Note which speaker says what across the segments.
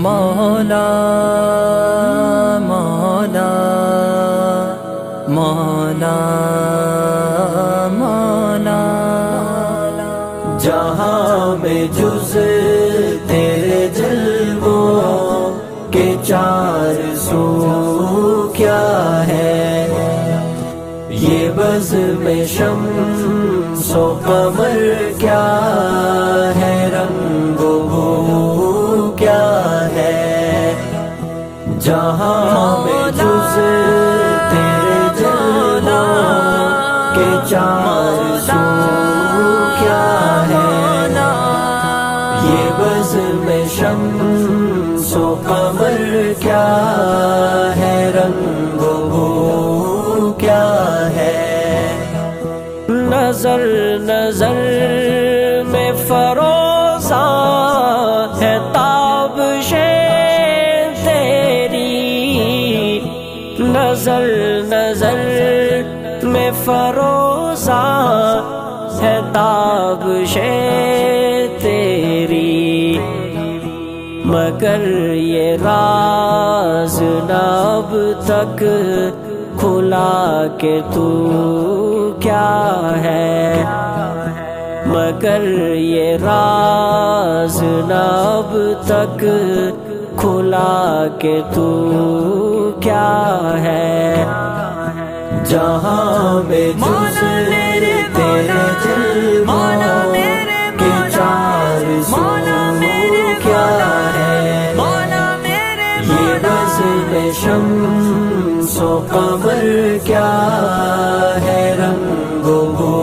Speaker 1: مولا مولا مولا مولا جہاں میں جز تیرے جلووں کے چار سو کیا ہے، یہ بزم شمس و قمر کیا ہے، رنگ و بو کیا ہے، جہاں میں جز تیرے جلووں کے چار سو کیا ہے، یہ بزم شمس و قمر کیا ہے، رنگ و بو کیا ہے، نظر نظر میں فروزاں ہے تابشیں تیری، نظر نظر میں فروزاں ہے تابشیں تیری، مگر یہ راز نہ اب تک کھلا کہ تو کیا ہے، مگر یہ راز نہ اب تک کھلا کہ تو کیا ہے، جہاں میں جز تیرے جلووں کے چار سو کیا ہے، یہ بزم شمس و قمر کیا ہے، رنگ و بو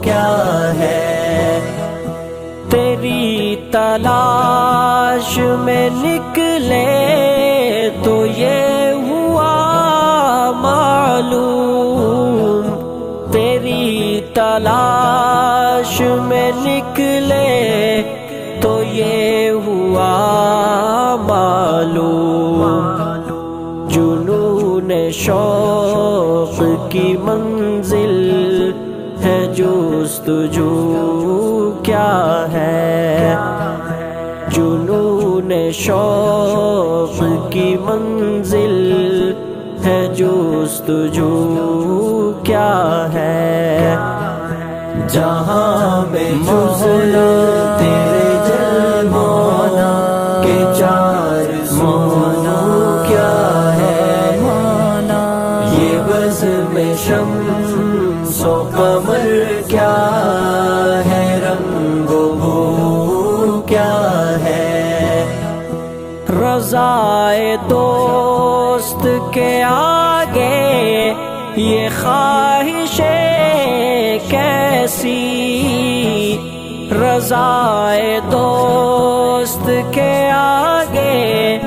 Speaker 1: کیا ہے، تیری تلاش میں نکلے تو یہ ہوا معلوم، تیری تلاش میں نکلے تو یہ ہوا معلوم، جنون شوق کی منزل ہے جستجو کیا ہے، جنون شوق کی منزل ہے جستجو کیا ہے، جہاں میں جز تیرے جلووں کے چار سو کیا ہے، یہ بزم شمس و قمر کیا ہے، رنگ و بو کیا ہے، رضائے دوست کے آگے یہ خواہشیں کیسی، رضائے دوست کے آگے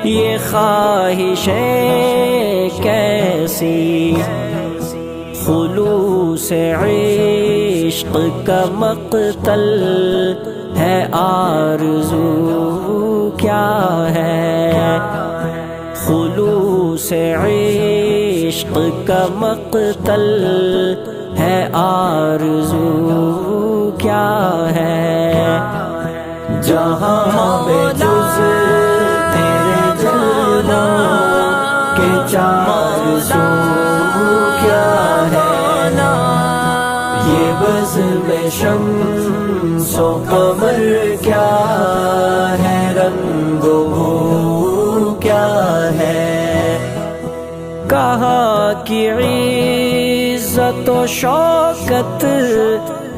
Speaker 1: یہ خواہشیں کیسی، خلوص عشق کا مقتل ہے آرزو کیا ہے، خلوص عشق کا مقتل ہے آرزو کیا ہے، جہاں میں جز تیرے جلووں کے چار سو کیا ہے، یہ بزم شمس و قمر کیا ہے، رنگ و بو کیا ہے، کہاں کی عزت و شوکت،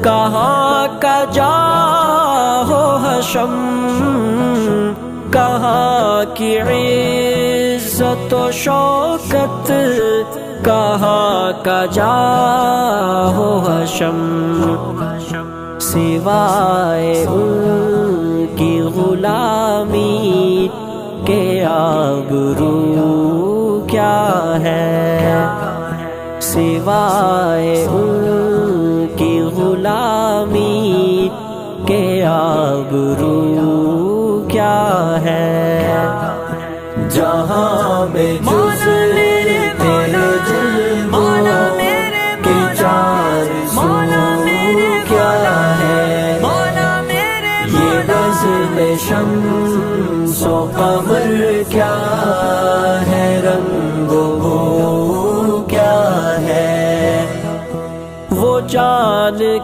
Speaker 1: کہاں کا جاہ و حشم، کہاں کی عزت و شوکت، کہاں کا جاہ و حشم، سوائے ان کی غلامی کے آبرو کیا ہے، سوائے ان کی غلامی کے آبرو کیا ہے، جہاں میں جز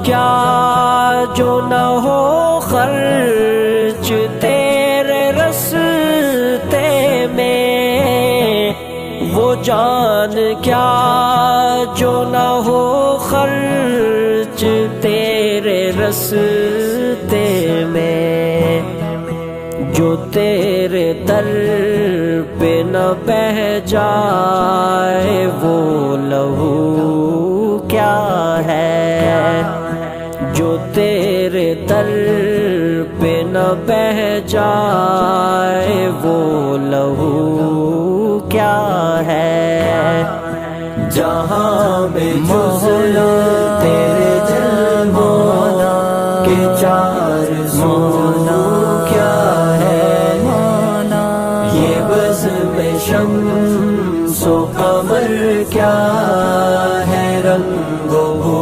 Speaker 1: کیا جو نہ ہو خرچ تیرے رستے میں، وہ جان کیا جو نہ ہو خرچ تیرے رستے میں، جو تیرے در پہ نہ بہہ جائے وہ لہو کیا ہے، جو تیرے در پہ نہ بہہ جائے وہ لہو کیا ہے، جہاں میں جز تیرے جلووں کے چار سو کیا ہے، یہ بزم شمس و قمر کیا ہے، رنگ و بو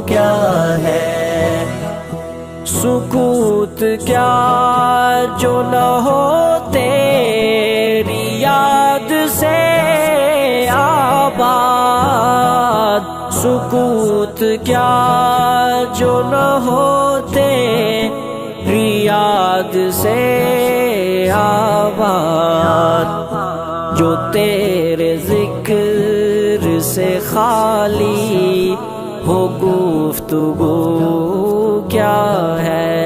Speaker 1: کیا ہے، سکوت کیا جو نہ ہو تیری یاد سے آباد، سکوت کیا جو نہ ہو تیری یاد سے آباد، جو تیرے ذکر سے خالی ہو گفتگو کیا ہے،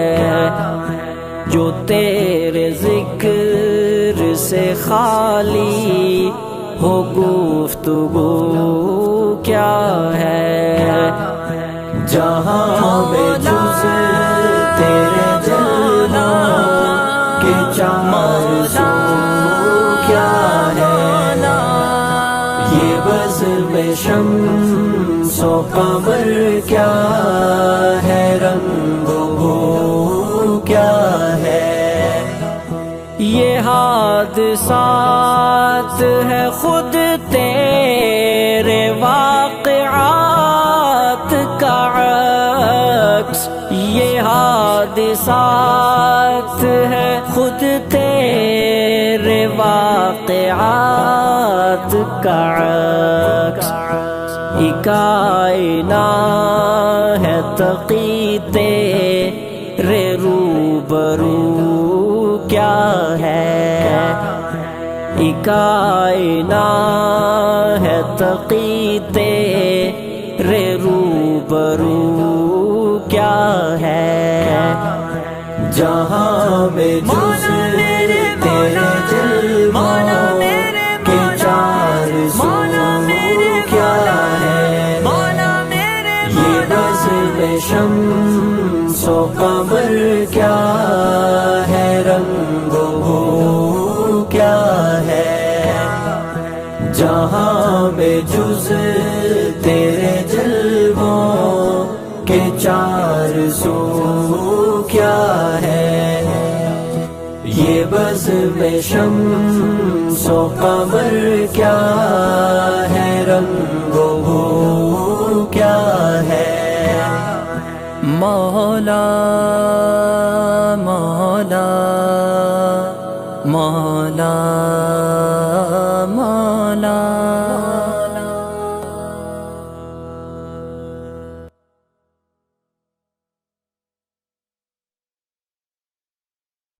Speaker 1: جو تیرے ذکر سے خالی ہو گفتگو کیا ہے، جہاں میں جز تیرے جلووں کے چار سو کیا ہے، یہ بزم شمس و قمر کیا ہے، رنگ و بو کیا ہے، یہ حادثات ہے خود تیرے واقعات کا عکس، یہ حادثات ہے خود تیرے واقعات کا عکس، کائنا ہے تقی تیرے روبرو کیا ہے، کائنا ہے تقی تیرے روبرو کیا ہے، جہاں میں جز تیرے جلووں کے چار سو کیا ہے، یہ بزم شمس و قمر کیا ہے، رنگ و بو کیا ہے، جہاں میں جز تیرے جلووں کے چار سو کیا ہے، یہ بزم شمس و قمر کیا ہے، رنگ و بو کیا ہے، مولا مولا مولا مولا